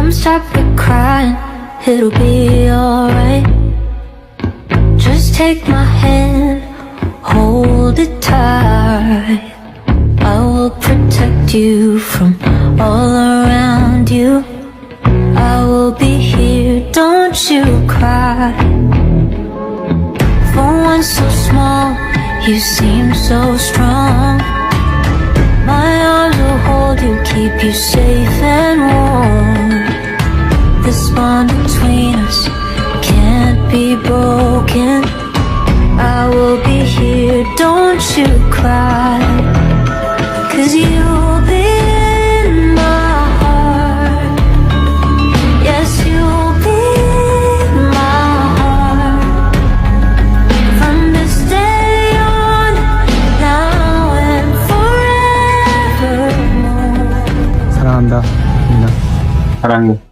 Come stop your crying, it'll be alright. Just take my hand, hold it tight. I will protect you from all around you. I will be here, don't you cry. For one so small, you seem so strong. My arms will hold you, keep you safe and warm. This bond between us can't be broken. I will be here, don't you cry. 'Cause you'll be in my heart. Yes, you'll be in my heart. From this day on, now and forevermore. 사랑한다, 민아. 사랑해.